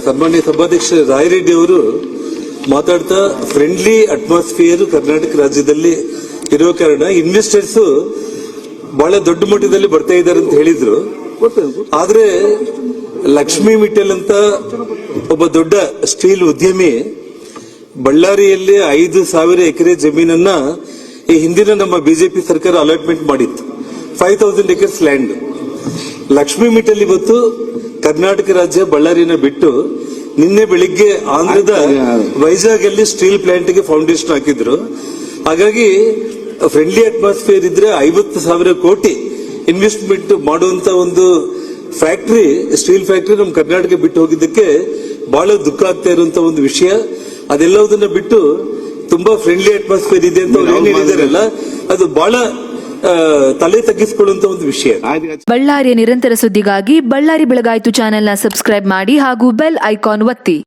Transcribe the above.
ಸನ್ಮಾನ್ಯ ಸಭಾಧ್ಯಕ್ಷ ರಾಯರೆಡ್ಡಿ ಅವರು ಮಾತಾಡ್ತಾ ಫ್ರೆಂಡ್ಲಿ ಅಟ್ಮಾಸ್ಫಿಯರ್ ಕರ್ನಾಟಕ ರಾಜ್ಯದಲ್ಲಿ ಇರೋ ಕಾರಣ ಇನ್ವೆಸ್ಟರ್ಸ್ ಬಹಳ ದೊಡ್ಡ ಮಟ್ಟದಲ್ಲಿ ಬರ್ತಾ ಇದ್ದಾರೆ ಅಂತ ಹೇಳಿದ್ರು. ಆದ್ರೆ ಲಕ್ಷ್ಮೀ ಮಿಟ್ಟಲ್ ಅಂತ ಒಬ್ಬ ದೊಡ್ಡ ಸ್ಟೀಲ್ ಉದ್ಯಮಿ ಬಳ್ಳಾರಿಯಲ್ಲಿ 5,000 ಎಕರೆ ಜಮೀನನ್ನ ಈ ಹಿಂದಿನ ನಮ್ಮ ಬಿಜೆಪಿ ಸರ್ಕಾರ ಅಲಾಟ್ಮೆಂಟ್ ಮಾಡಿತ್ತು. 5,000 ಎಕರ್ಸ್ ಲ್ಯಾಂಡ್. ಲಕ್ಷ್ಮೀ ಮಿಟ್ಟಲ್ ಇವತ್ತು ಕರ್ನಾಟಕ ರಾಜ್ಯ ಬಳ್ಳಾರಿನ ಬಿಟ್ಟು ನಿನ್ನೆ ಬೆಳಿಗ್ಗೆ ಆಂಧ್ರದ ವೈಜಾಗ್ ಅಲ್ಲಿ ಸ್ಟೀಲ್ ಪ್ಲಾಂಟ್ ಗೆ ಫೌಂಡೇಶನ್ ಹಾಕಿದ್ರು. ಹಾಗಾಗಿ ಫ್ರೆಂಡ್ಲಿ ಅಟ್ಮಾಸ್ಫಿಯರ್ ಇದ್ರೆ 50,000 ಕೋಟಿ ಇನ್ವೆಸ್ಟ್ಮೆಂಟ್ ಮಾಡುವಂತ ಒಂದು ಫ್ಯಾಕ್ಟರಿ, ಸ್ಟೀಲ್ ಫ್ಯಾಕ್ಟರಿ ನಮ್ಮ ಕರ್ನಾಟಕ ಬಿಟ್ಟು ಹೋಗಿದ್ದಕ್ಕೆ ಬಹಳ ದುಃಖ ಆಗ್ತಾ ಇರುವಂತ ಒಂದು ವಿಷಯ. ಅದೆಲ್ಲದನ್ನ ಬಿಟ್ಟು ತುಂಬಾ ಫ್ರೆಂಡ್ಲಿ ಅಟ್ಮಾಸ್ಫಿಯರ್ ಇದೆ ಅಂತ ಅವ್ರು ಏನ್ ಹೇಳಿದಾರಲ್ಲ, ಅದು ಬಹಳ ತಲೆ ತಗ್ಗಿಸಿಕೊಳ್ಳುವಂತ ಒಂದು ವಿಷಯ. ಬಳ್ಳಾರಿಯ ನಿರಂತರ ಸುದ್ದಿಗಾಗಿ ಬಳ್ಳಾರಿ ಬೆಳಗಾಯಿತು ಚಾನೆಲ್ನ ಸಬ್ಸ್ಕ್ರೈಬ್ ಮಾಡಿ ಹಾಗೂ ಬೆಲ್ ಐಕಾನ್ ಒತ್ತಿ.